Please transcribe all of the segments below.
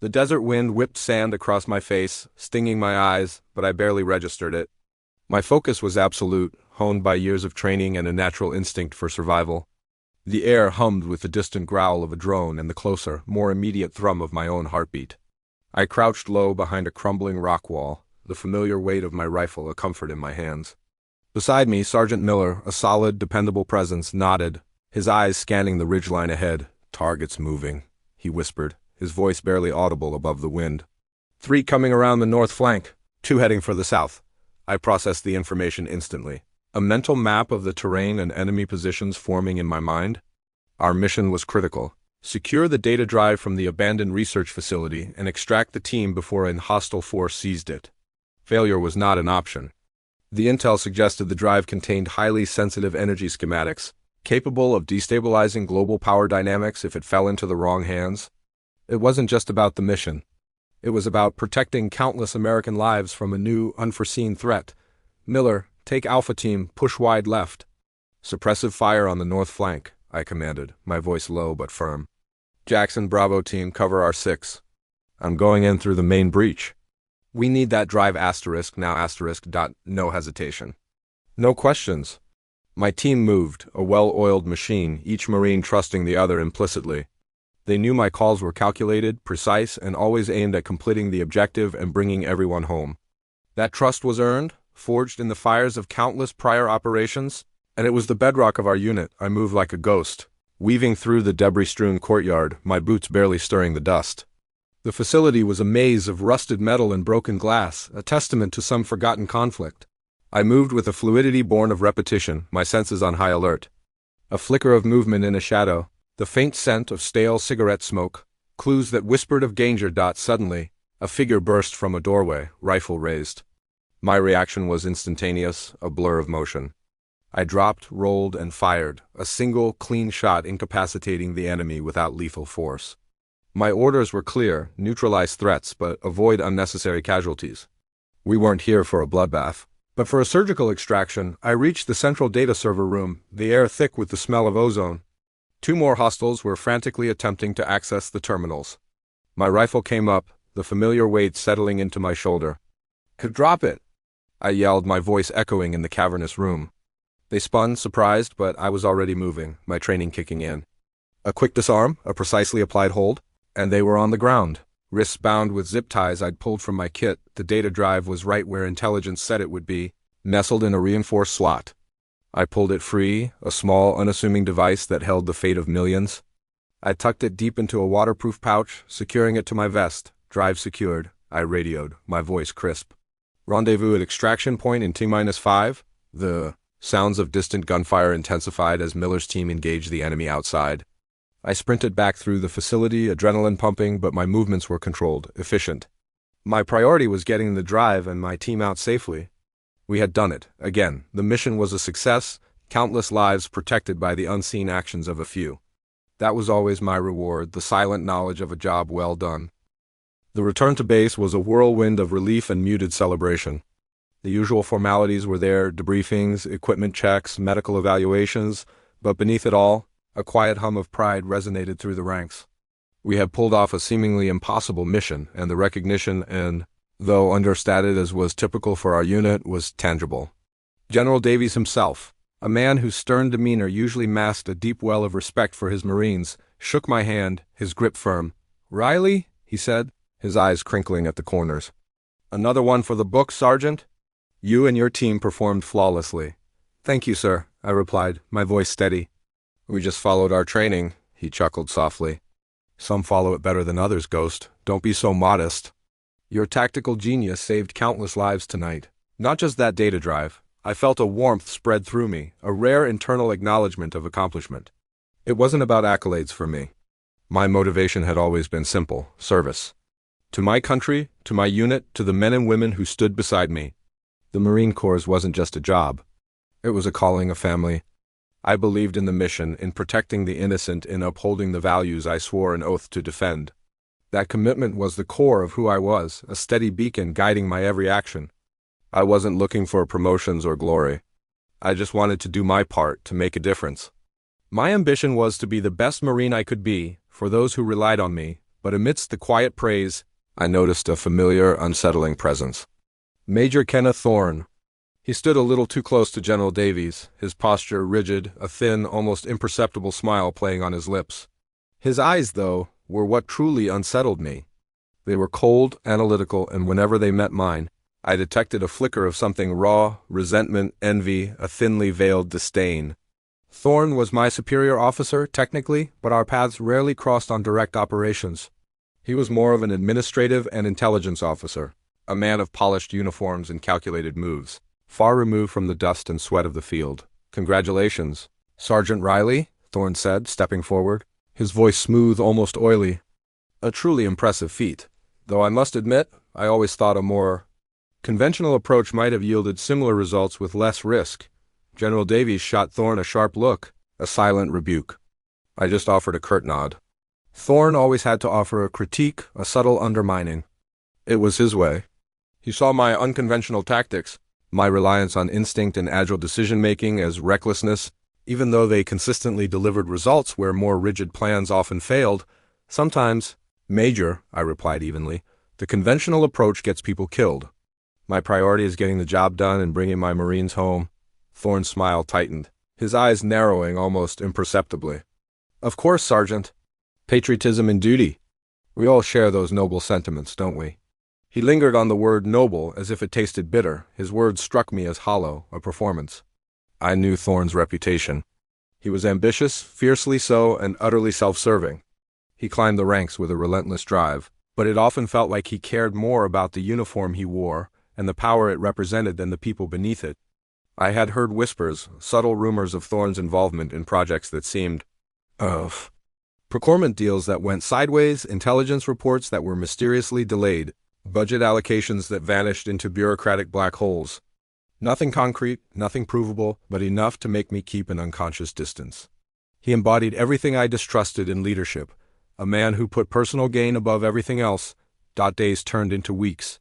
The desert wind whipped sand across my face, stinging my eyes, but I barely registered it. My focus was absolute, honed by years of training and a natural instinct for survival. The air hummed with the distant growl of a drone and the closer, more immediate thrum of my own heartbeat. I crouched low behind a crumbling rock wall, the familiar weight of my rifle a comfort in my hands. Beside me, Sergeant Miller, a solid, dependable presence, nodded, his eyes scanning the ridgeline ahead. "Targets moving," he whispered, his voice barely audible above the wind. "3 coming around the north flank, 2 heading for the south." I processed the information instantly, a mental map of the terrain and enemy positions forming in my mind. Our mission was critical. Secure the data drive from the abandoned research facility and extract the team before a hostile force seized it. Failure was not an option. The intel suggested the drive contained highly sensitive energy schematics, capable of destabilizing global power dynamics if it fell into the wrong hands. It wasn't just about the mission. It was about protecting countless American lives from a new, unforeseen threat. "Miller, take Alpha Team, push wide left." "Suppressive fire on the north flank," I commanded, my voice low but firm. "Jackson, Bravo Team, cover our 6. I'm going in through the main breach. We need that drive asterisk, now asterisk dot, no hesitation." No questions. My team moved, a well-oiled machine, each Marine trusting the other implicitly. They knew my calls were calculated, precise, and always aimed at completing the objective and bringing everyone home. That trust was earned, forged in the fires of countless prior operations, and it was the bedrock of our unit. I moved like a ghost, weaving through the debris-strewn courtyard, my boots barely stirring the dust. The facility was a maze of rusted metal and broken glass, a testament to some forgotten conflict. I moved with a fluidity born of repetition, my senses on high alert. A flicker of movement in a shadow, the faint scent of stale cigarette smoke, clues that whispered of danger. Suddenly, a figure burst from a doorway, rifle raised. My reaction was instantaneous, a blur of motion. I dropped, rolled, and fired, a single, clean shot incapacitating the enemy without lethal force. My orders were clear: neutralize threats, but avoid unnecessary casualties. We weren't here for a bloodbath, but for a surgical extraction. I reached the central data server room, the air thick with the smell of ozone. 2 more hostiles were frantically attempting to access the terminals. My rifle came up, the familiar weight settling into my shoulder. "Could drop it," I yelled, my voice echoing in the cavernous room. They spun, surprised, but I was already moving, my training kicking in. A quick disarm, a precisely applied hold, and they were on the ground. Wrists bound with zip ties I'd pulled from my kit, the data drive was right where intelligence said it would be, nestled in a reinforced slot. I pulled it free, a small, unassuming device that held the fate of millions. I tucked it deep into a waterproof pouch, securing it to my vest. "Drive secured," I radioed, my voice crisp. "Rendezvous at extraction point in T-5. The sounds of distant gunfire intensified as Miller's team engaged the enemy outside. I sprinted back through the facility, adrenaline pumping, but my movements were controlled, efficient. My priority was getting the drive and my team out safely. We had done it. Again, the mission was a success, countless lives protected by the unseen actions of a few. That was always my reward, the silent knowledge of a job well done. The return to base was a whirlwind of relief and muted celebration. The usual formalities were there: debriefings, equipment checks, medical evaluations, but beneath it all, a quiet hum of pride resonated through the ranks. We had pulled off a seemingly impossible mission, and the recognition, and, though understated as was typical for our unit, was tangible. General Davies himself, a man whose stern demeanor usually masked a deep well of respect for his Marines, shook my hand, his grip firm. "Riley," he said, his eyes crinkling at the corners. "Another one for the books, Sergeant? You and your team performed flawlessly." "Thank you, sir," I replied, my voice steady. "We just followed our training," he chuckled softly. "Some follow it better than others, Ghost. Don't be so modest. Your tactical genius saved countless lives tonight. Not just that data drive." I felt a warmth spread through me, a rare internal acknowledgement of accomplishment. It wasn't about accolades for me. My motivation had always been simple: service. To my country, to my unit, to the men and women who stood beside me. The Marine Corps wasn't just a job. It was a calling, a family. I believed in the mission, in protecting the innocent, in upholding the values I swore an oath to defend. That commitment was the core of who I was, a steady beacon guiding my every action. I wasn't looking for promotions or glory. I just wanted to do my part, to make a difference. My ambition was to be the best Marine I could be, for those who relied on me, But amidst the quiet praise, I noticed a familiar, unsettling presence. Major Kenneth Thorne. He stood a little too close to General Davies, his posture rigid, a thin, almost imperceptible smile playing on his lips. His eyes, though, were what truly unsettled me. They were cold, analytical, and whenever they met mine, I detected a flicker of something raw, resentment, envy, a thinly veiled disdain. Thorne was my superior officer, technically, but our paths rarely crossed on direct operations. He was more of an administrative and intelligence officer, a man of polished uniforms and calculated moves, far removed from the dust and sweat of the field. "Congratulations, Sergeant Riley," Thorne said, stepping forward, his voice smooth, almost oily. A truly impressive feat, though I must admit, I always thought a more conventional approach might have yielded similar results with less risk. General Davies shot Thorne a sharp look, a silent rebuke. I just offered a curt nod. Thorne always had to offer a critique, a subtle undermining. It was his way. He saw my unconventional tactics, my reliance on instinct and agile decision-making as recklessness, even though they consistently delivered results where more rigid plans often failed. Sometimes, "Major," I replied evenly, "the conventional approach gets people killed. My priority is getting the job done and bringing my Marines home." Thorne's smile tightened, his eyes narrowing almost imperceptibly. "Of course, Sergeant. Patriotism and duty. We all share those noble sentiments, don't we?" He lingered on the word noble as if it tasted bitter. His words struck me as hollow, a performance. I knew Thorne's reputation. He was ambitious, fiercely so, and utterly self-serving. He climbed the ranks with a relentless drive, but it often felt like he cared more about the uniform he wore and the power it represented than the people beneath it. I had heard whispers, subtle rumors of Thorne's involvement in projects that seemed procurement deals that went sideways, intelligence reports that were mysteriously delayed, budget allocations that vanished into bureaucratic black holes. Nothing concrete, nothing provable, but enough to make me keep an unconscious distance. He embodied everything I distrusted in leadership, a man who put personal gain above everything else. Days turned into weeks.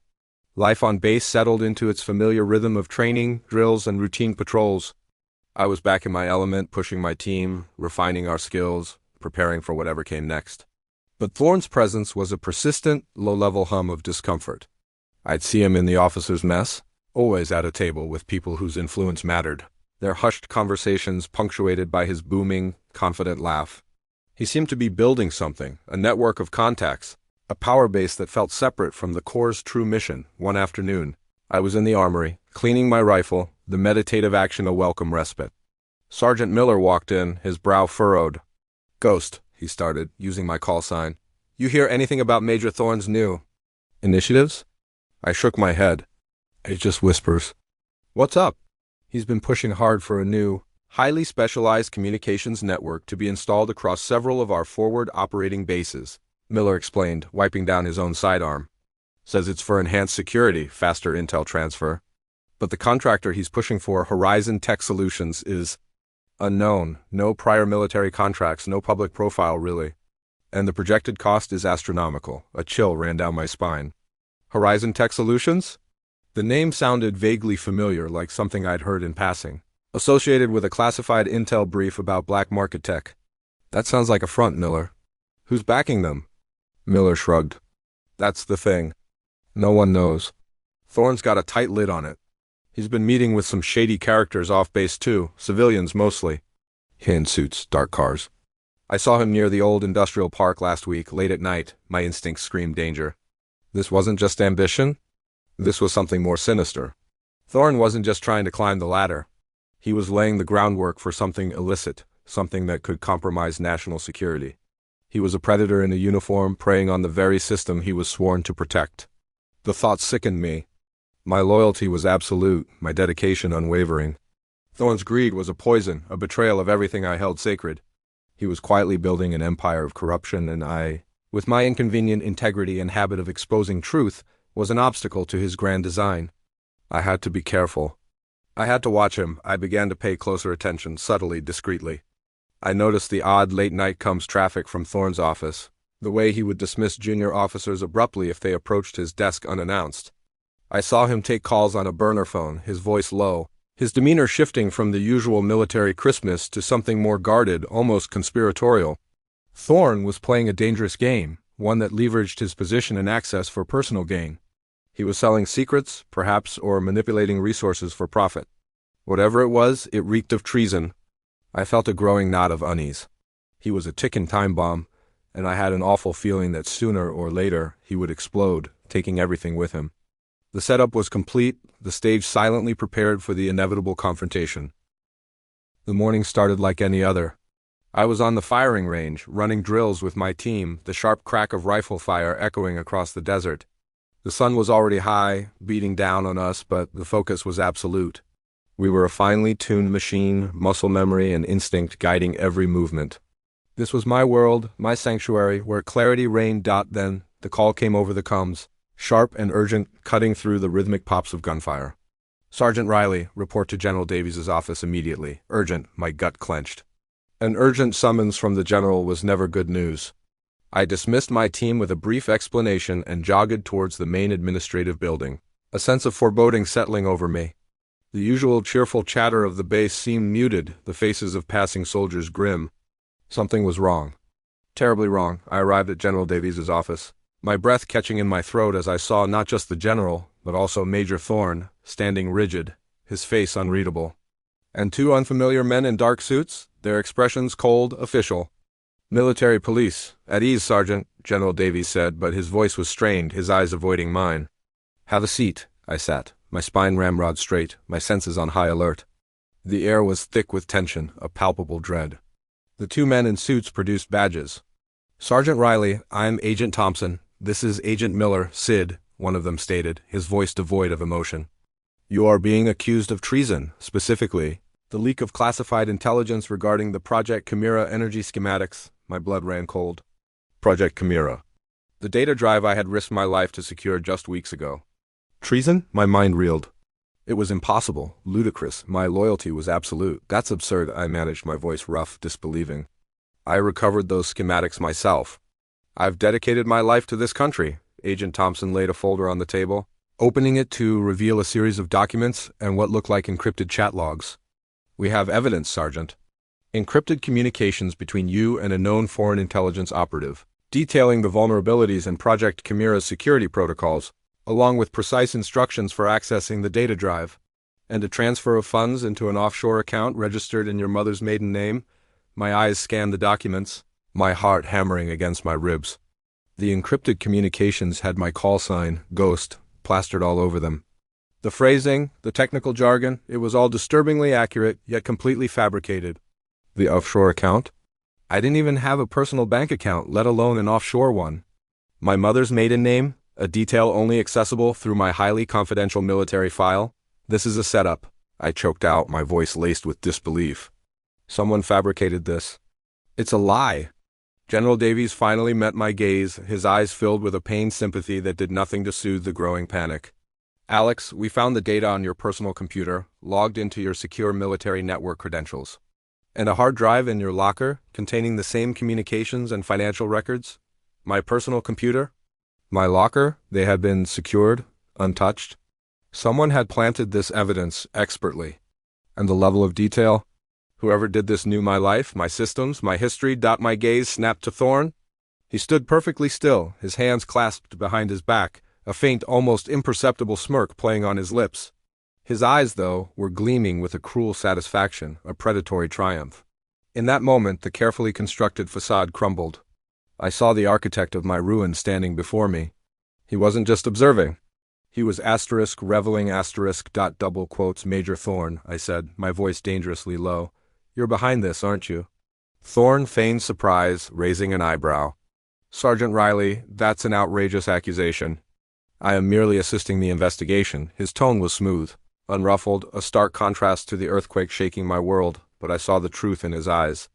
Life on base settled into its familiar rhythm of training, drills, and routine patrols. I was back in my element, pushing my team, refining our skills, preparing for whatever came next. But Thorne's presence was a persistent, low-level hum of discomfort. I'd see him in the officers' mess, always at a table with people whose influence mattered, their hushed conversations punctuated by his booming, confident laugh. He seemed to be building something, a network of contacts, a power base that felt separate from the Corps' true mission. One afternoon, I was in the armory, cleaning my rifle, the meditative action a welcome respite. Sergeant Miller walked in, his brow furrowed. "Ghost," he started, using my call sign. "You hear anything about Major Thorne's new initiatives?" I shook my head. "It's just whispers." "What's up?" "He's been pushing hard for a new, highly specialized communications network to be installed across several of our forward operating bases," Miller explained, wiping down his own sidearm. "Says it's for enhanced security, faster intel transfer. But the contractor he's pushing for, Horizon Tech Solutions, is unknown. No prior military contracts, no public profile really. And the projected cost is astronomical." A chill ran down my spine. Horizon Tech Solutions? The name sounded vaguely familiar, like something I'd heard in passing, associated with a classified intel brief about black market tech. "That sounds like a front, Miller." "Who's backing them?" Miller shrugged. "That's the thing. No one knows. Thorne's got a tight lid on it. He's been meeting with some shady characters off base too, civilians mostly. In suits, dark cars. I saw him near the old industrial park last week, late at night. My instincts screamed danger. This wasn't just ambition. This was something more sinister. Thorne wasn't just trying to climb the ladder. He was laying the groundwork for something illicit, something that could compromise national security. He was a predator in a uniform, preying on the very system he was sworn to protect. The thought sickened me. My loyalty was absolute, my dedication unwavering. Thorne's greed was a poison, a betrayal of everything I held sacred. He was quietly building an empire of corruption, and I, with my inconvenient integrity and habit of exposing truth, was an obstacle to his grand design. I had to be careful. I had to watch him. I began to pay closer attention, subtly, discreetly. I noticed the odd late-night comes traffic from Thorne's office, the way he would dismiss junior officers abruptly if they approached his desk unannounced. I saw him take calls on a burner phone, his voice low, his demeanor shifting from the usual military crispness to something more guarded, almost conspiratorial. Thorne was playing a dangerous game, one that leveraged his position and access for personal gain. He was selling secrets, perhaps, or manipulating resources for profit. Whatever it was, it reeked of treason. I felt a growing knot of unease. He was a ticking time bomb, and I had an awful feeling that sooner or later he would explode, taking everything with him. The setup was complete, the stage silently prepared for the inevitable confrontation. The morning started like any other. I was on the firing range, running drills with my team, the sharp crack of rifle fire echoing across the desert. The sun was already high, beating down on us, but the focus was absolute. We were a finely tuned machine, muscle memory and instinct guiding every movement. This was my world, my sanctuary, where clarity reigned. Then, the call came over the comms, sharp and urgent, cutting through the rhythmic pops of gunfire. "Sergeant Riley, report to General Davies' office immediately. Urgent," my gut clenched. An urgent summons from the general was never good news. I dismissed my team with a brief explanation and jogged towards the main administrative building, a sense of foreboding settling over me. The usual cheerful chatter of the base seemed muted, the faces of passing soldiers grim. Something was wrong. Terribly wrong. I arrived at General Davies' office, my breath catching in my throat as I saw not just the general, but also Major Thorne, standing rigid, his face unreadable. And two unfamiliar men in dark suits, their expressions cold, official. "Military police. At ease, Sergeant," General Davies said, but his voice was strained, his eyes avoiding mine. "Have a seat." I sat, my spine ramrod straight, my senses on high alert. The air was thick with tension, a palpable dread. The two men in suits produced badges. "Sergeant Riley, I'm Agent Thompson. This is Agent Miller, Sid," one of them stated, his voice devoid of emotion. "You are being accused of treason, specifically the leak of classified intelligence regarding the Project Chimera energy schematics." My blood ran cold. Project Chimera. The data drive I had risked my life to secure just weeks ago. Treason? My mind reeled. It was impossible, ludicrous. My loyalty was absolute. "That's absurd," I managed, my voice rough, disbelieving. "I recovered those schematics myself. I've dedicated my life to this country." Agent Thompson laid a folder on the table, opening it to reveal a series of documents and what looked like encrypted chat logs. "We have evidence, Sergeant. Encrypted communications between you and a known foreign intelligence operative, detailing the vulnerabilities in Project Chimera's security protocols, along with precise instructions for accessing the data drive, and a transfer of funds into an offshore account registered in your mother's maiden name." My eyes scanned the documents, my heart hammering against my ribs. The encrypted communications had my call sign, Ghost, plastered all over them. The phrasing, the technical jargon, it was all disturbingly accurate, yet completely fabricated. The offshore account? I didn't even have a personal bank account, let alone an offshore one. My mother's maiden name, a detail only accessible through my highly confidential military file. "This is a setup," I choked out, my voice laced with disbelief. "Someone fabricated this. It's a lie." General Davies finally met my gaze, his eyes filled with a pained sympathy that did nothing to soothe the growing panic. "Alex, we found the data on your personal computer, logged into your secure military network credentials. And a hard drive in your locker, containing the same communications and financial records. My personal computer? My locker? They had been secured, untouched. Someone had planted this evidence expertly. And the level of detail? Whoever did this knew my life, my systems, my history. My gaze snapped to Thorne. He stood perfectly still, his hands clasped behind his back, a faint, almost imperceptible smirk playing on his lips. His eyes, though, were gleaming with a cruel satisfaction, a predatory triumph. In that moment, the carefully constructed facade crumbled. I saw the architect of my ruin standing before me. He wasn't just observing. He was reveling double quotes Major Thorne, I said, my voice dangerously low. "You're behind this, aren't you?" Thorne feigned surprise, raising an eyebrow. "Sergeant Riley, that's an outrageous accusation. I am merely assisting the investigation." His tone was smooth, unruffled, a stark contrast to the earthquake shaking my world, but I saw the truth in his eyes.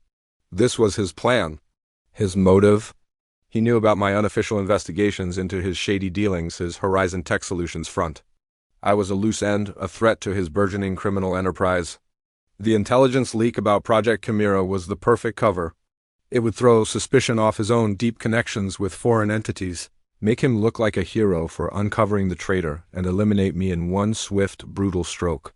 This was his plan. His motive? He knew about my unofficial investigations into his shady dealings, his Horizon Tech Solutions front. I was a loose end, a threat to his burgeoning criminal enterprise. The intelligence leak about Project Chimera was the perfect cover. It would throw suspicion off his own deep connections with foreign entities, make him look like a hero for uncovering the traitor, and eliminate me in one swift, brutal stroke.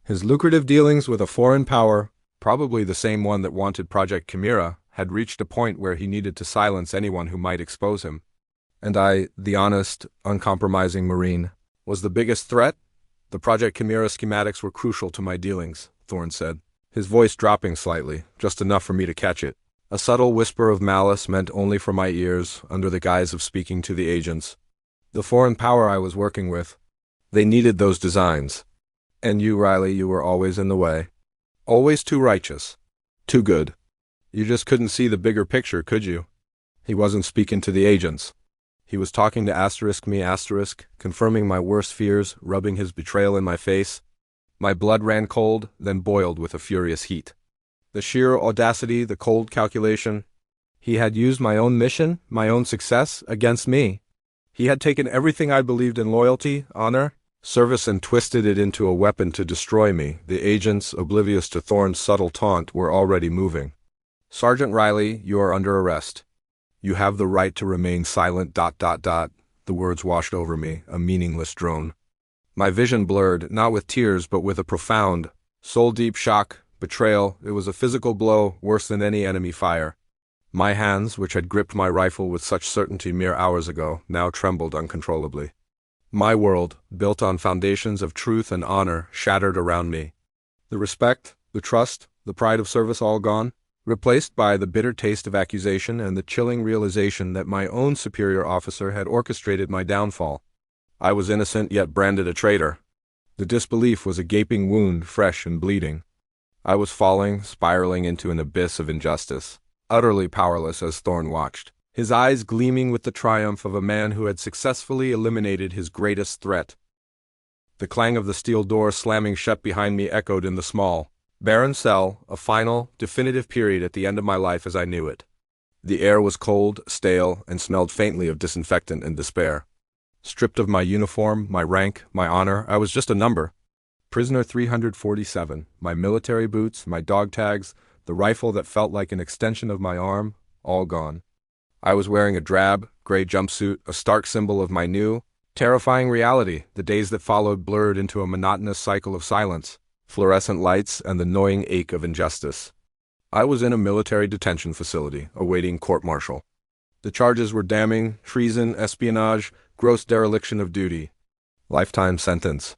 His lucrative dealings with a foreign power, probably the same one that wanted Project Chimera, had reached a point where he needed to silence anyone who might expose him. And I, the honest, uncompromising Marine, was the biggest threat? The Project Chimera schematics were crucial to my dealings, Thorne said, his voice dropping slightly, just enough for me to catch it. A subtle whisper of malice meant only for my ears, under the guise of speaking to the agents. The foreign power I was working with. They needed those designs. And you, Riley, you were always in the way. Always too righteous. Too good. You just couldn't see the bigger picture, could you? He wasn't speaking to the agents. He was talking to me, confirming my worst fears, rubbing his betrayal in my face. My blood ran cold, then boiled with a furious heat. The sheer audacity, the cold calculation. He had used my own mission, my own success, against me. He had taken everything I believed in: loyalty, honor, service, and twisted it into a weapon to destroy me. The agents, oblivious to Thorne's subtle taunt, were already moving. Sergeant Riley, you are under arrest. You have the right to remain silent. The words washed over me, a meaningless drone. My vision blurred, not with tears, but with a profound, soul-deep shock, betrayal. It was a physical blow, worse than any enemy fire. My hands, which had gripped my rifle with such certainty mere hours ago, now trembled uncontrollably. My world, built on foundations of truth and honor, shattered around me. The respect, the trust, the pride of service all gone, replaced by the bitter taste of accusation and the chilling realization that my own superior officer had orchestrated my downfall. I was innocent, yet branded a traitor. The disbelief was a gaping wound, fresh and bleeding. I was falling, spiraling into an abyss of injustice, utterly powerless as Thorne watched, his eyes gleaming with the triumph of a man who had successfully eliminated his greatest threat. The clang of the steel door slamming shut behind me echoed in the small, barren cell, a final, definitive period at the end of my life as I knew it. The air was cold, stale, and smelled faintly of disinfectant and despair. Stripped of my uniform, my rank, my honor, I was just a number. Prisoner 347, my military boots, my dog tags, the rifle that felt like an extension of my arm, all gone. I was wearing a drab, gray jumpsuit, a stark symbol of my new, terrifying reality. The days that followed blurred into a monotonous cycle of silence, fluorescent lights, and the gnawing ache of injustice. I was in a military detention facility, awaiting court-martial. The charges were damning: treason, espionage, gross dereliction of duty. Lifetime sentence.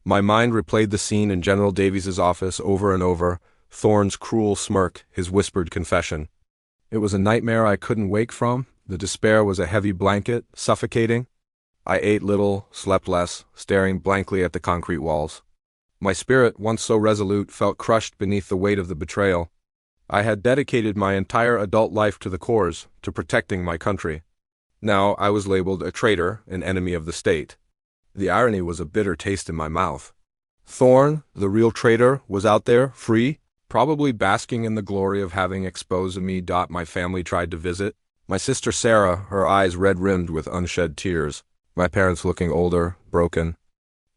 My mind replayed the scene in General Davies's office over and over, Thorne's cruel smirk, his whispered confession. It was a nightmare I couldn't wake from. The despair was a heavy blanket, suffocating. I ate little, slept less, staring blankly at the concrete walls. My spirit, once so resolute, felt crushed beneath the weight of the betrayal. I had dedicated my entire adult life to the cause, to protecting my country. Now I was labeled a traitor, an enemy of the state. The irony was a bitter taste in my mouth. Thorne, the real traitor, was out there, free, probably basking in the glory of having exposed me. My family tried to visit. My sister Sarah, her eyes red-rimmed with unshed tears. My parents looking older, broken.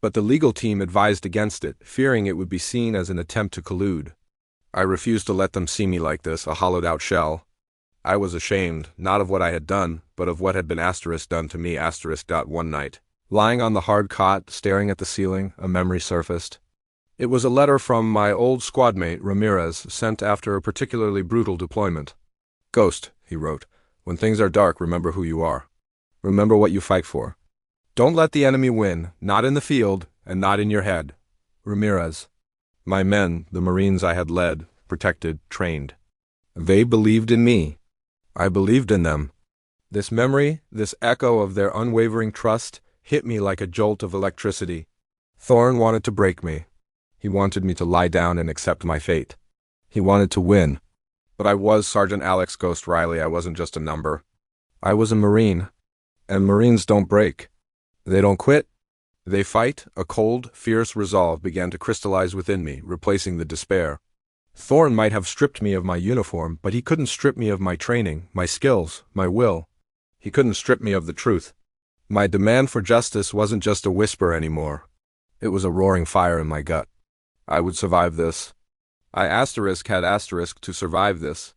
But the legal team advised against it, fearing it would be seen as an attempt to collude. I refused to let them see me like this, a hollowed-out shell. I was ashamed, not of what I had done, but of what had been done to me. One night, lying on the hard cot, staring at the ceiling, a memory surfaced. It was a letter from my old squadmate, Ramirez, sent after a particularly brutal deployment. "Ghost," he wrote, "when things are dark, remember who you are. Remember what you fight for. Don't let the enemy win, not in the field, and not in your head. Ramirez." My men, the Marines I had led, protected, trained. They believed in me. I believed in them. This memory, this echo of their unwavering trust, hit me like a jolt of electricity. Thorne wanted to break me. He wanted me to lie down and accept my fate. He wanted to win. But I was Sergeant Alex Ghost Riley. I wasn't just a number. I was a Marine. And Marines don't break. They don't quit. They fight. A cold, fierce resolve began to crystallize within me, replacing the despair. Thorne might have stripped me of my uniform, but he couldn't strip me of my training, my skills, my will. He couldn't strip me of the truth. My demand for justice wasn't just a whisper anymore. It was a roaring fire in my gut. I would survive this. I had to survive this.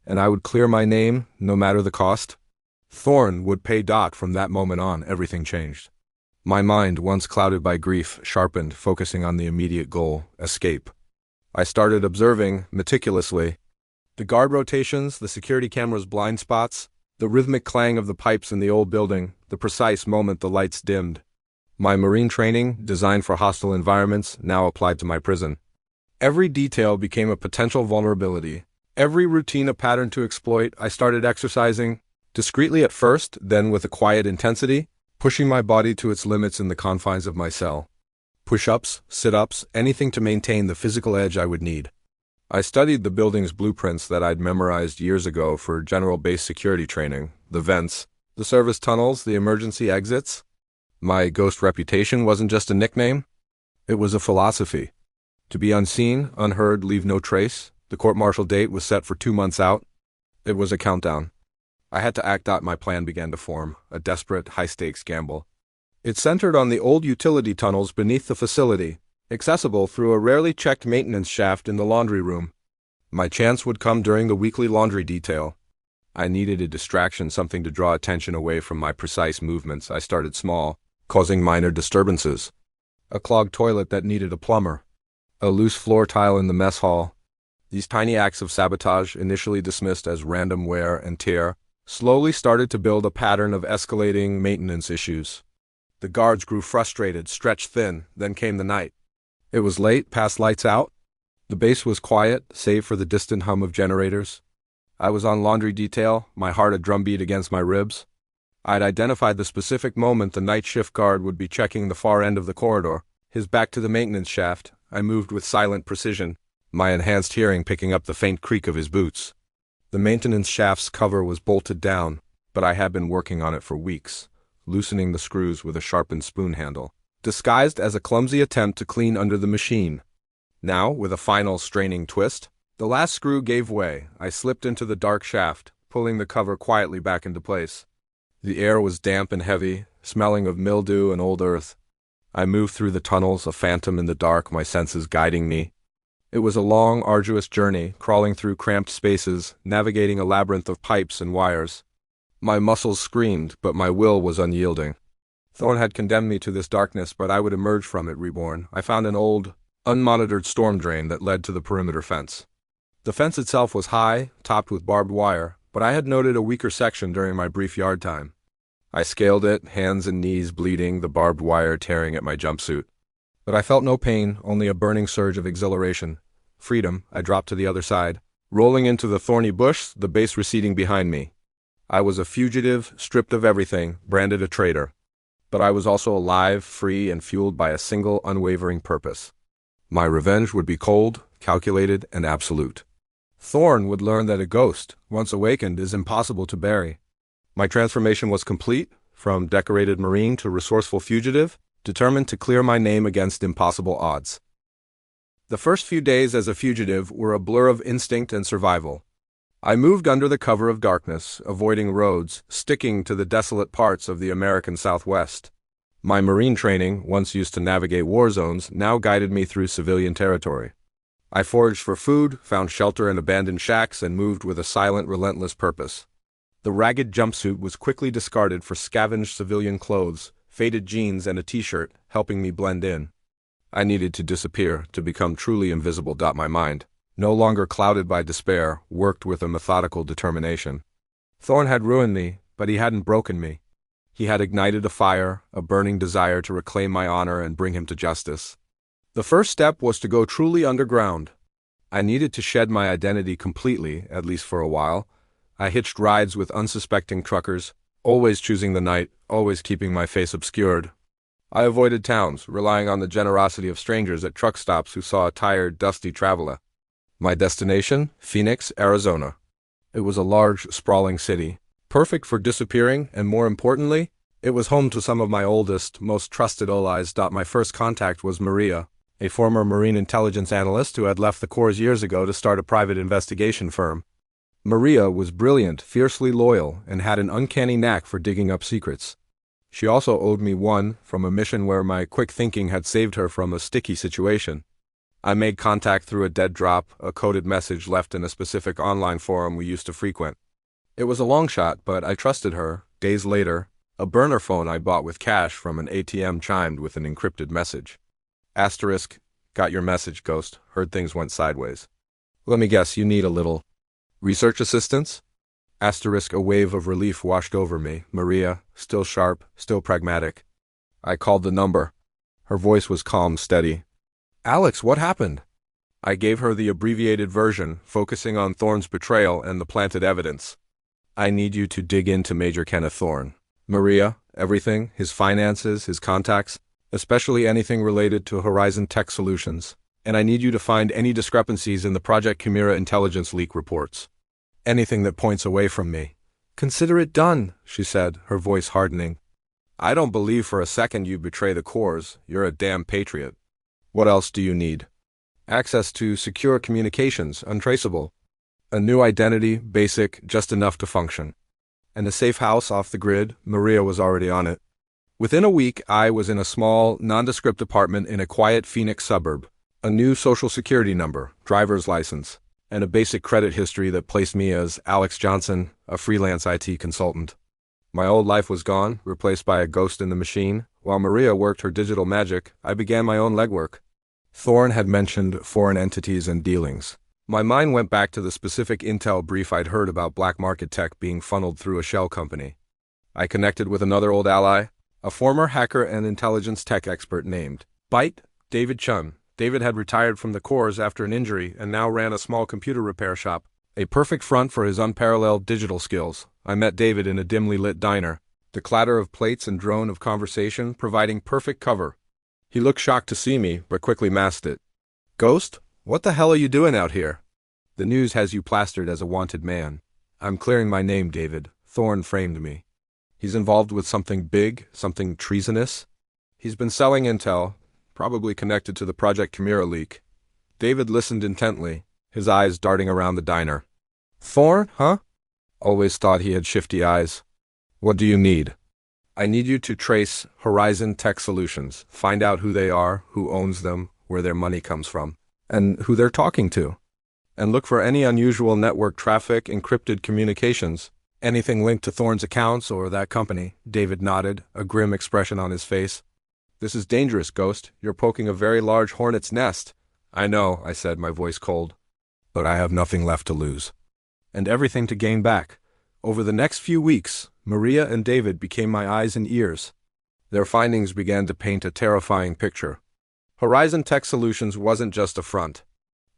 And I would clear my name, no matter the cost. Thorne would pay. From that moment on, everything changed. My mind, once clouded by grief, sharpened, focusing on the immediate goal: escape. I started observing, meticulously, the guard rotations, the security cameras' blind spots, The rhythmic clang of the pipes in the old building, the precise moment the lights dimmed. My marine training, designed for hostile environments, now applied to my prison. Every detail became a potential vulnerability. Every routine a pattern to exploit. I started exercising, discreetly at first, then with a quiet intensity, pushing my body to its limits in the confines of my cell. Push-ups, sit-ups, anything to maintain the physical edge I would need. I studied the building's blueprints that I'd memorized years ago for general base security training, the vents, the service tunnels, the emergency exits. My ghost reputation wasn't just a nickname. It was a philosophy. To be unseen, unheard, leave no trace. The court-martial date was set for 2 months out. It was a countdown. I had to act out. My plan began to form, a desperate, high-stakes gamble. It centered on the old utility tunnels beneath the facility, accessible through a rarely checked maintenance shaft in the laundry room. My chance would come during the weekly laundry detail. I needed a distraction, something to draw attention away from my precise movements. I started small, causing minor disturbances. A clogged toilet that needed a plumber. A loose floor tile in the mess hall. These tiny acts of sabotage, initially dismissed as random wear and tear, slowly started to build a pattern of escalating maintenance issues. The guards grew frustrated, stretched thin, then came the night. It was late, past lights out. The base was quiet, save for the distant hum of generators. I was on laundry detail, my heart a drumbeat against my ribs. I'd identified the specific moment the night shift guard would be checking the far end of the corridor, his back to the maintenance shaft. I moved with silent precision, my enhanced hearing picking up the faint creak of his boots. The maintenance shaft's cover was bolted down, but I had been working on it for weeks, loosening the screws with a sharpened spoon handle, disguised as a clumsy attempt to clean under the machine. Now, with a final straining twist, the last screw gave way. I slipped into the dark shaft, pulling the cover quietly back into place. The air was damp and heavy, smelling of mildew and old earth. I moved through the tunnels, a phantom in the dark, my senses guiding me. It was a long, arduous journey, crawling through cramped spaces, navigating a labyrinth of pipes and wires. My muscles screamed, but my will was unyielding. Thorn had condemned me to this darkness, but I would emerge from it reborn. I found an old, unmonitored storm drain that led to the perimeter fence. The fence itself was high, topped with barbed wire, but I had noted a weaker section during my brief yard time. I scaled it, hands and knees bleeding, the barbed wire tearing at my jumpsuit. But I felt no pain, only a burning surge of exhilaration. Freedom. I dropped to the other side, rolling into the thorny bush, the base receding behind me. I was a fugitive, stripped of everything, branded a traitor. But I was also alive, free, and fueled by a single, unwavering purpose. My revenge would be cold, calculated, and absolute. Thorn would learn that a ghost, once awakened, is impossible to bury. My transformation was complete, from decorated marine to resourceful fugitive, determined to clear my name against impossible odds. The first few days as a fugitive were a blur of instinct and survival. I moved under the cover of darkness, avoiding roads, sticking to the desolate parts of the American Southwest. My marine training, once used to navigate war zones, now guided me through civilian territory. I foraged for food, found shelter in abandoned shacks, and moved with a silent, relentless purpose. The ragged jumpsuit was quickly discarded for scavenged civilian clothes, faded jeans, and a t-shirt, helping me blend in. I needed to disappear, to become truly invisible. My mind, no longer clouded by despair, worked with a methodical determination. Thorn had ruined me, but he hadn't broken me. He had ignited a fire, a burning desire to reclaim my honor and bring him to justice. The first step was to go truly underground. I needed to shed my identity completely, at least for a while. I hitched rides with unsuspecting truckers, always choosing the night, always keeping my face obscured. I avoided towns, relying on the generosity of strangers at truck stops who saw a tired, dusty traveler. My destination? Phoenix, Arizona. It was a large, sprawling city, perfect for disappearing, and more importantly, it was home to some of my oldest, most trusted allies. My first contact was Maria, a former Marine intelligence analyst who had left the Corps years ago to start a private investigation firm. Maria was brilliant, fiercely loyal, and had an uncanny knack for digging up secrets. She also owed me one from a mission where my quick thinking had saved her from a sticky situation. I made contact through a dead drop, a coded message left in a specific online forum we used to frequent. It was a long shot, but I trusted her. Days later, a burner phone I bought with cash from an ATM chimed with an encrypted message. Asterisk, got your message, Ghost. Heard things went sideways. Let me guess, you need a little research assistance? Asterisk, a wave of relief washed over me. Maria, still sharp, still pragmatic. I called the number. Her voice was calm, steady. Alex, what happened? I gave her the abbreviated version, focusing on Thorne's betrayal and the planted evidence. I need you to dig into Major Kenneth Thorne. Maria, everything, his finances, his contacts, especially anything related to Horizon Tech Solutions. And I need you to find any discrepancies in the Project Chimera intelligence leak reports. Anything that points away from me. Consider it done, she said, her voice hardening. I don't believe for a second you betray the cores. You're a damn patriot. What else do you need? Access to secure communications, untraceable. A new identity, basic, just enough to function. And a safe house off the grid. Maria was already on it. Within a week, I was in a small, nondescript apartment in a quiet Phoenix suburb. A new social security number, driver's license, and a basic credit history that placed me as Alex Johnson, a freelance IT consultant. My old life was gone, replaced by a ghost in the machine. While Maria worked her digital magic, I began my own legwork. Thorne had mentioned foreign entities and dealings. My mind went back to the specific intel brief I'd heard about black market tech being funneled through a shell company. I connected with another old ally, a former hacker and intelligence tech expert named David Chun. David had retired from the Corps after an injury and now ran a small computer repair shop, a perfect front for his unparalleled digital skills. I met David in a dimly lit diner, the clatter of plates and drone of conversation providing perfect cover. He looked shocked to see me, but quickly masked it. Ghost? What the hell are you doing out here? The news has you plastered as a wanted man. I'm clearing my name, David. Thorne framed me. He's involved with something big, something treasonous. He's been selling intel, probably connected to the Project Chimera leak. David listened intently, his eyes darting around the diner. Thorne, huh? Always thought he had shifty eyes. What do you need? I need you to trace Horizon Tech Solutions, find out who they are, who owns them, where their money comes from, and who they're talking to. And look for any unusual network traffic, encrypted communications, anything linked to Thorne's accounts or that company. David nodded, a grim expression on his face. This is dangerous, Ghost. You're poking a very large hornet's nest. I know, I said, my voice cold. But I have nothing left to lose. And everything to gain back. Over the next few weeks, Maria and David became my eyes and ears. Their findings began to paint a terrifying picture. Horizon Tech Solutions wasn't just a front.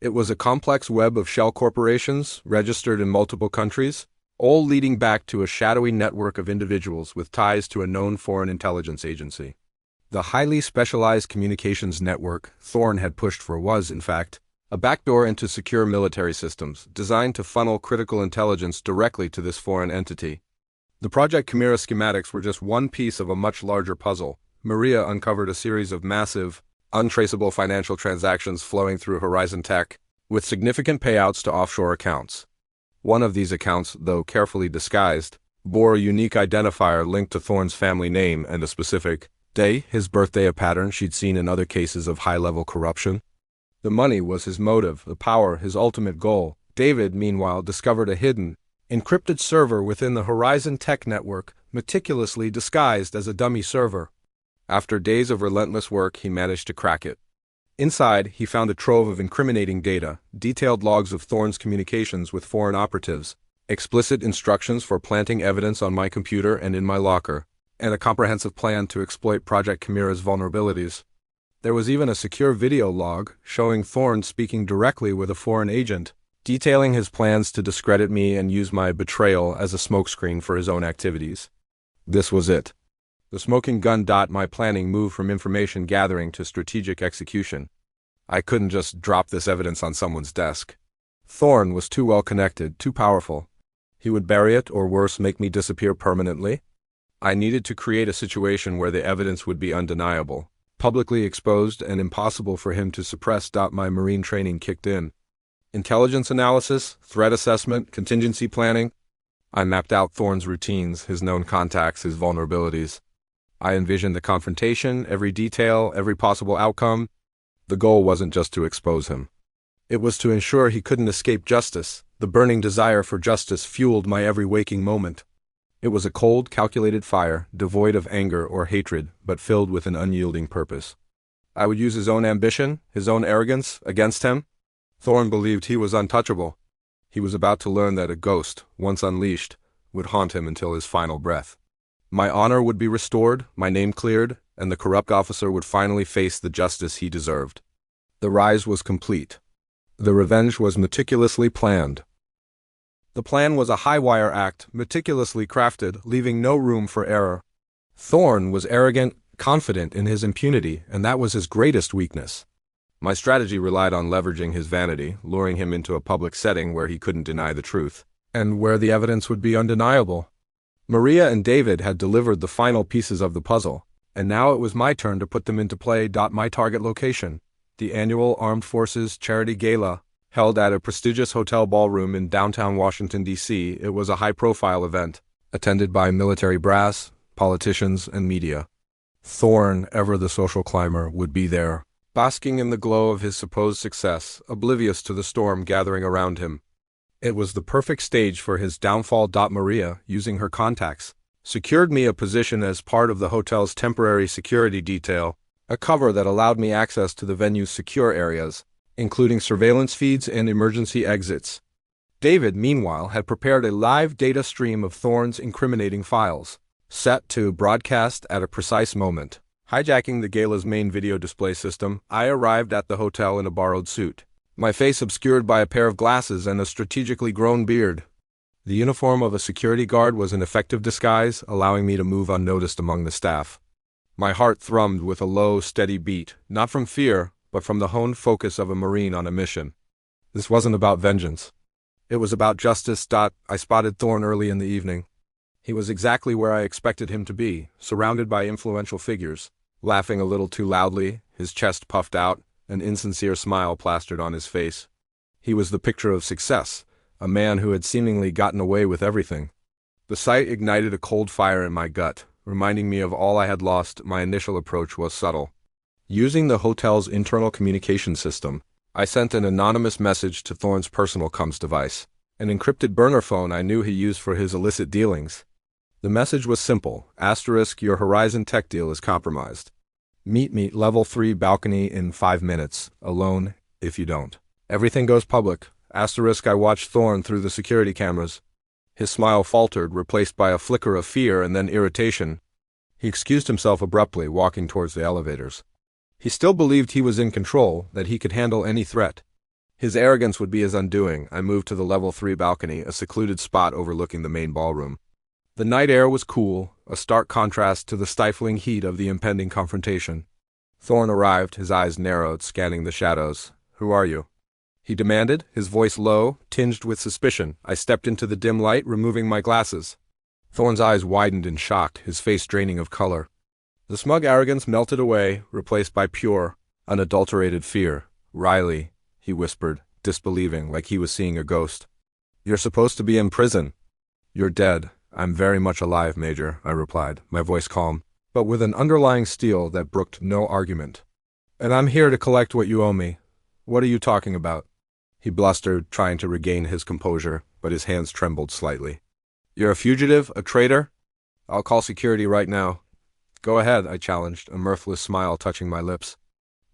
It was a complex web of shell corporations, registered in multiple countries, all leading back to a shadowy network of individuals with ties to a known foreign intelligence agency. The highly specialized communications network Thorne had pushed for was, in fact, a backdoor into secure military systems designed to funnel critical intelligence directly to this foreign entity. The Project Chimera schematics were just one piece of a much larger puzzle. Maria uncovered a series of massive, untraceable financial transactions flowing through Horizon Tech, with significant payouts to offshore accounts. One of these accounts, though carefully disguised, bore a unique identifier linked to Thorne's family name and a specific day, his birthday, a pattern she'd seen in other cases of high-level corruption. The money was his motive, the power his ultimate goal. David, meanwhile, discovered a hidden, encrypted server within the Horizon Tech network, meticulously disguised as a dummy server. After days of relentless work, he managed to crack it. Inside, he found a trove of incriminating data, detailed logs of Thorne's communications with foreign operatives, explicit instructions for planting evidence on my computer and in my locker, and a comprehensive plan to exploit Project Chimera's vulnerabilities. There was even a secure video log showing Thorne speaking directly with a foreign agent, detailing his plans to discredit me and use my betrayal as a smokescreen for his own activities. This was it. The smoking gun. My planning moved from information gathering to strategic execution. I couldn't just drop this evidence on someone's desk. Thorne was too well connected, too powerful. He would bury it, or worse, make me disappear permanently. I needed to create a situation where the evidence would be undeniable, publicly exposed, and impossible for him to suppress. My Marine training kicked in. Intelligence analysis, threat assessment, contingency planning. I mapped out Thorne's routines, his known contacts, his vulnerabilities. I envisioned the confrontation, every detail, every possible outcome. The goal wasn't just to expose him. It was to ensure he couldn't escape justice. The burning desire for justice fueled my every waking moment. It was a cold, calculated fire, devoid of anger or hatred, but filled with an unyielding purpose. I would use his own ambition, his own arrogance, against him. Thorne believed he was untouchable. He was about to learn that a ghost, once unleashed, would haunt him until his final breath. My honor would be restored, my name cleared, and the corrupt officer would finally face the justice he deserved. The rise was complete. The revenge was meticulously planned. The plan was a high-wire act, meticulously crafted, leaving no room for error. Thorn was arrogant, confident in his impunity, and that was his greatest weakness. My strategy relied on leveraging his vanity, luring him into a public setting where he couldn't deny the truth, and where the evidence would be undeniable. Maria and David had delivered the final pieces of the puzzle, and now it was my turn to put them into play. My target location, the annual Armed Forces Charity Gala, held at a prestigious hotel ballroom in downtown Washington, D.C. It was a high-profile event, attended by military brass, politicians, and media. Thorn, ever the social climber, would be there, basking in the glow of his supposed success, oblivious to the storm gathering around him. It was the perfect stage for his downfall. Maria, using her contacts, secured me a position as part of the hotel's temporary security detail, a cover that allowed me access to the venue's secure areas, including surveillance feeds and emergency exits. David, meanwhile, had prepared a live data stream of Thorn's incriminating files, set to broadcast at a precise moment. Hijacking the gala's main video display system, I arrived at the hotel in a borrowed suit, my face obscured by a pair of glasses and a strategically grown beard. The uniform of a security guard was an effective disguise, allowing me to move unnoticed among the staff. My heart thrummed with a low, steady beat, not from fear, but from the honed focus of a Marine on a mission. This wasn't about vengeance. It was about justice. I spotted Thorn early in the evening. He was exactly where I expected him to be, surrounded by influential figures, laughing a little too loudly, his chest puffed out, an insincere smile plastered on his face. He was the picture of success, a man who had seemingly gotten away with everything. The sight ignited a cold fire in my gut, reminding me of all I had lost. My initial approach was subtle. Using the hotel's internal communication system, I sent an anonymous message to Thorn's personal comms device, an encrypted burner phone I knew he used for his illicit dealings. The message was simple: *, your Horizon tech deal is compromised. Meet me level 3 balcony in 5 minutes, alone, if you don't. Everything goes public. *, I watched Thorn through the security cameras. His smile faltered, replaced by a flicker of fear and then irritation. He excused himself abruptly, walking towards the elevators. He still believed he was in control, that he could handle any threat. His arrogance would be his undoing. I moved to the level 3 balcony, a secluded spot overlooking the main ballroom. The night air was cool, a stark contrast to the stifling heat of the impending confrontation. Thorn arrived, his eyes narrowed, scanning the shadows. "Who are you?" he demanded, his voice low, tinged with suspicion. I stepped into the dim light, removing my glasses. Thorn's eyes widened in shock, his face draining of color. The smug arrogance melted away, replaced by pure, unadulterated fear. "Riley," he whispered, disbelieving, like he was seeing a ghost. "You're supposed to be in prison." "You're dead." "I'm very much alive, Major," I replied, my voice calm, but with an underlying steel that brooked no argument. "And I'm here to collect what you owe me. What are you talking about?" He blustered, trying to regain his composure, but his hands trembled slightly. "You're a fugitive, a traitor? I'll call security right now." "Go ahead," I challenged, a mirthless smile touching my lips.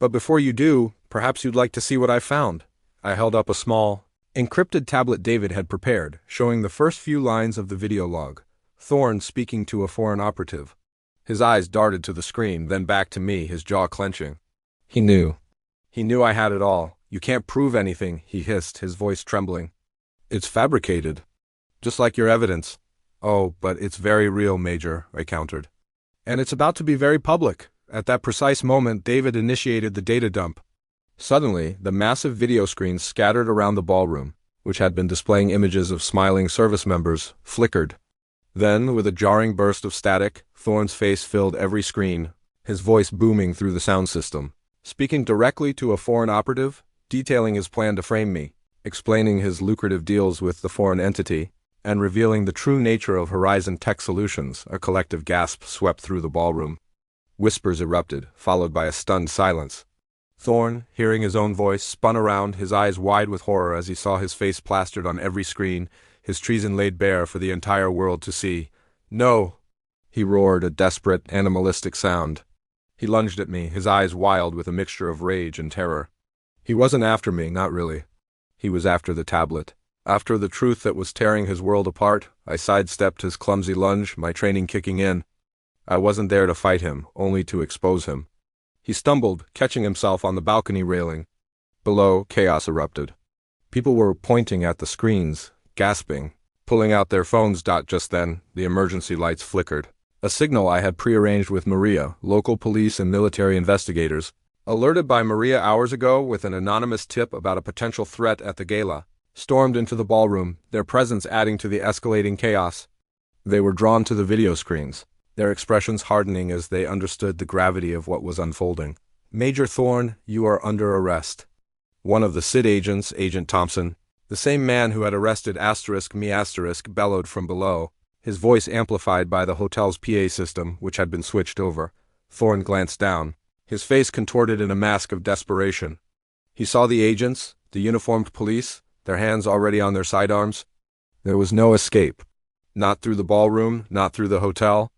"But before you do, perhaps you'd like to see what I found." I held up a small, encrypted tablet David had prepared, showing the first few lines of the video log. Thorn speaking to a foreign operative. His eyes darted to the screen, then back to me, his jaw clenching. He knew. He knew I had it all. "You can't prove anything," he hissed, his voice trembling. "It's fabricated. Just like your evidence." "Oh, but it's very real, Major," I countered. "And it's about to be very public." At that precise moment, David initiated the data dump. Suddenly, the massive video screens scattered around the ballroom, which had been displaying images of smiling service members, flickered. Then, with a jarring burst of static, Thorn's face filled every screen, his voice booming through the sound system, speaking directly to a foreign operative, detailing his plan to frame me, explaining his lucrative deals with the foreign entity, and revealing the true nature of Horizon Tech Solutions. A collective gasp swept through the ballroom. Whispers erupted, followed by a stunned silence. Thorn, hearing his own voice, spun around, his eyes wide with horror as he saw his face plastered on every screen, his treason laid bare for the entire world to see. "No!" he roared, a desperate, animalistic sound. He lunged at me, his eyes wild with a mixture of rage and terror. He wasn't after me, not really. He was after the tablet. After the truth that was tearing his world apart, I sidestepped his clumsy lunge, my training kicking in. I wasn't there to fight him, only to expose him. He stumbled, catching himself on the balcony railing. Below, chaos erupted. People were pointing at the screens, gasping, pulling out their phones. Just then, the emergency lights flickered. A signal I had prearranged with Maria, local police and military investigators, alerted by Maria hours ago with an anonymous tip about a potential threat at the gala, stormed into the ballroom, their presence adding to the escalating chaos. They were drawn to the video screens, their expressions hardening as they understood the gravity of what was unfolding. "Major Thorne, you are under arrest." One of the SID agents, Agent Thompson, the same man who had arrested me, bellowed from below, his voice amplified by the hotel's PA system, which had been switched over. Thorne glanced down, his face contorted in a mask of desperation. He saw the agents, the uniformed police, their hands already on their sidearms. There was no escape. Not through the ballroom, not through the hotel.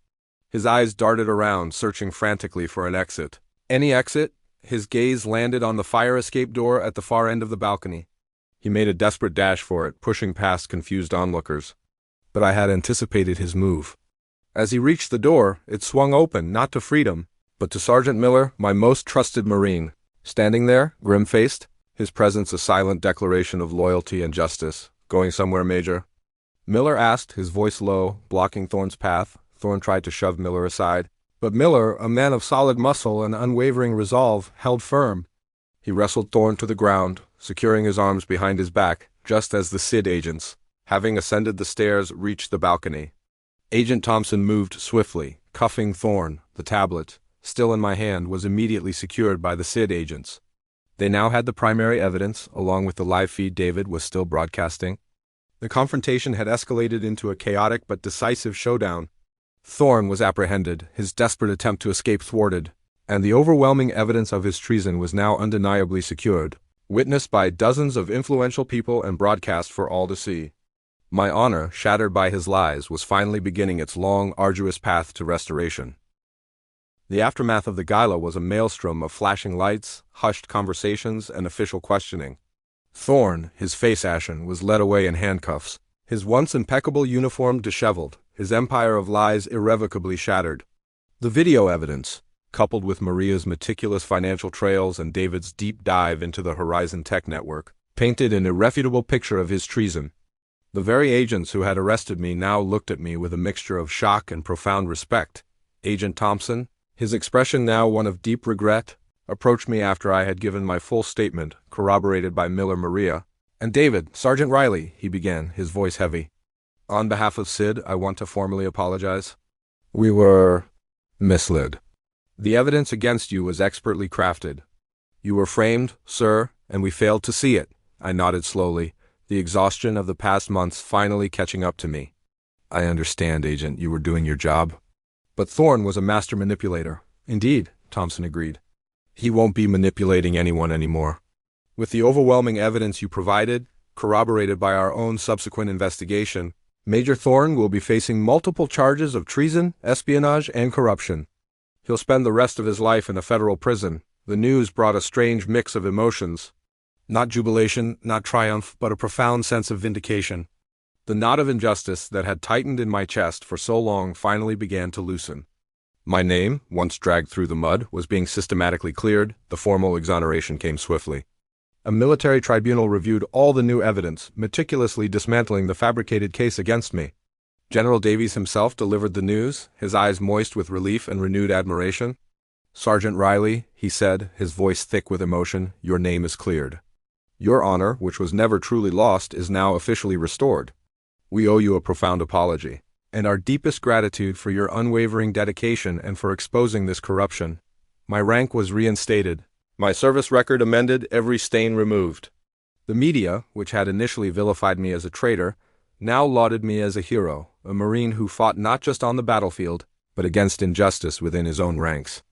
His eyes darted around, searching frantically for an exit. Any exit? His gaze landed on the fire escape door at the far end of the balcony. He made a desperate dash for it, pushing past confused onlookers. But I had anticipated his move. As he reached the door, it swung open, not to freedom, but to Sergeant Miller, my most trusted Marine, standing there, grim-faced, his presence a silent declaration of loyalty and justice. "Going somewhere, Major?" Miller asked, his voice low, blocking Thorne's path. Thorne tried to shove Miller aside, but Miller, a man of solid muscle and unwavering resolve, held firm. He wrestled Thorne to the ground, securing his arms behind his back, just as the SID agents, having ascended the stairs, reached the balcony. Agent Thompson moved swiftly, cuffing Thorne. The tablet, still in my hand, was immediately secured by the SID agents. They now had the primary evidence, along with the live feed David was still broadcasting. The confrontation had escalated into a chaotic but decisive showdown. Thorne was apprehended, his desperate attempt to escape thwarted, and the overwhelming evidence of his treason was now undeniably secured, witnessed by dozens of influential people and broadcast for all to see. My honor, shattered by his lies, was finally beginning its long, arduous path to restoration. The aftermath of the gala was a maelstrom of flashing lights, hushed conversations, and official questioning. Thorne, his face ashen, was led away in handcuffs, his once impeccable uniform disheveled, his empire of lies irrevocably shattered. The video evidence, coupled with Maria's meticulous financial trails and David's deep dive into the Horizon Tech network, painted an irrefutable picture of his treason. The very agents who had arrested me now looked at me with a mixture of shock and profound respect. Agent Thompson, his expression now one of deep regret, approached me after I had given my full statement, corroborated by Maria. "And David, Sergeant Riley," he began, his voice heavy. "On behalf of SID, I want to formally apologize. We were misled. The evidence against you was expertly crafted. You were framed, sir, and we failed to see it." I nodded slowly, the exhaustion of the past months finally catching up to me. "I understand, Agent, you were doing your job." "But Thorne was a master manipulator." "Indeed," Thompson agreed. "He won't be manipulating anyone anymore. With the overwhelming evidence you provided, corroborated by our own subsequent investigation, Major Thorne will be facing multiple charges of treason, espionage, and corruption. He'll spend the rest of his life in a federal prison." The news brought a strange mix of emotions. Not jubilation, not triumph, but a profound sense of vindication. The knot of injustice that had tightened in my chest for so long finally began to loosen. My name, once dragged through the mud, was being systematically cleared. The formal exoneration came swiftly. A military tribunal reviewed all the new evidence, meticulously dismantling the fabricated case against me. General Davies himself delivered the news, his eyes moist with relief and renewed admiration. "Sergeant Riley," he said, his voice thick with emotion, "your name is cleared. Your honor, which was never truly lost, is now officially restored. We owe you a profound apology, and our deepest gratitude for your unwavering dedication and for exposing this corruption. My rank was reinstated, my service record amended, every stain removed. The media, which had initially vilified me as a traitor, now lauded me as a hero, a Marine who fought not just on the battlefield, but against injustice within his own ranks."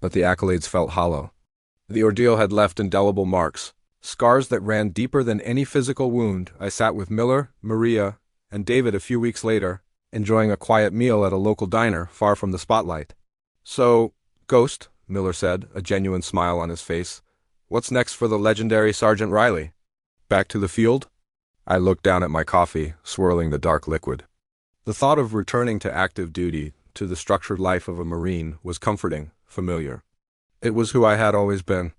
But the accolades felt hollow. The ordeal had left indelible marks, scars that ran deeper than any physical wound. I sat with Miller, Maria, and David a few weeks later, enjoying a quiet meal at a local diner far from the spotlight. "So, Ghost," Miller said, a genuine smile on his face, "what's next for the legendary Sergeant Riley? Back to the field?" I looked down at my coffee, swirling the dark liquid. The thought of returning to active duty, to the structured life of a Marine, was comforting, familiar. It was who I had always been.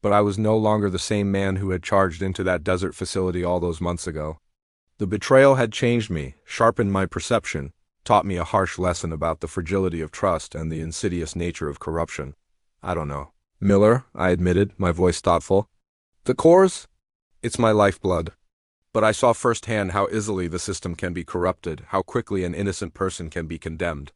But I was no longer the same man who had charged into that desert facility all those months ago. The betrayal had changed me, sharpened my perception, taught me a harsh lesson about the fragility of trust and the insidious nature of corruption. I don't know. Miller, I admitted, my voice thoughtful. The Corps? It's my lifeblood. But I saw firsthand how easily the system can be corrupted, how quickly an innocent person can be condemned,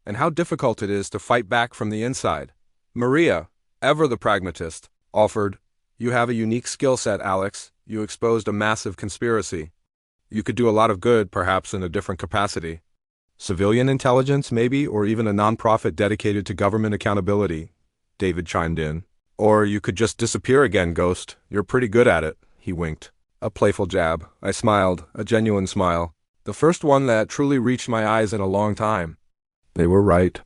and how difficult it is to fight back from the inside. Maria, ever the pragmatist, offered, "You have a unique skill set, Alex. You exposed a massive conspiracy. You could do a lot of good, perhaps in a different capacity. Civilian intelligence, maybe, or even a nonprofit dedicated to government accountability," David chimed in. "Or you could just disappear again, Ghost. You're pretty good at it," he winked. A playful jab. I smiled, a genuine smile. The first one that truly reached my eyes in a long time. They were right.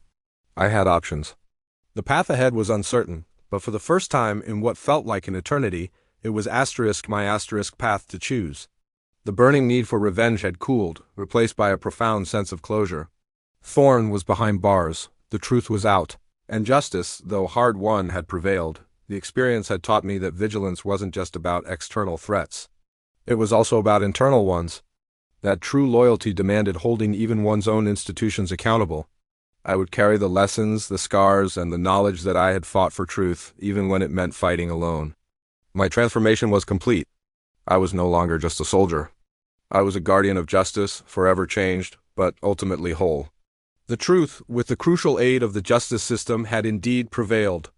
I had options. The path ahead was uncertain, but for the first time in what felt like an eternity, it was my path to choose. The burning need for revenge had cooled, replaced by a profound sense of closure. Thorne was behind bars, the truth was out, and justice, though hard-won, had prevailed. The experience had taught me that vigilance wasn't just about external threats. It was also about internal ones. That true loyalty demanded holding even one's own institutions accountable. I would carry the lessons, the scars, and the knowledge that I had fought for truth, even when it meant fighting alone. My transformation was complete. I was no longer just a soldier. I was a guardian of justice, forever changed, but ultimately whole. The truth, with the crucial aid of the justice system, had indeed prevailed.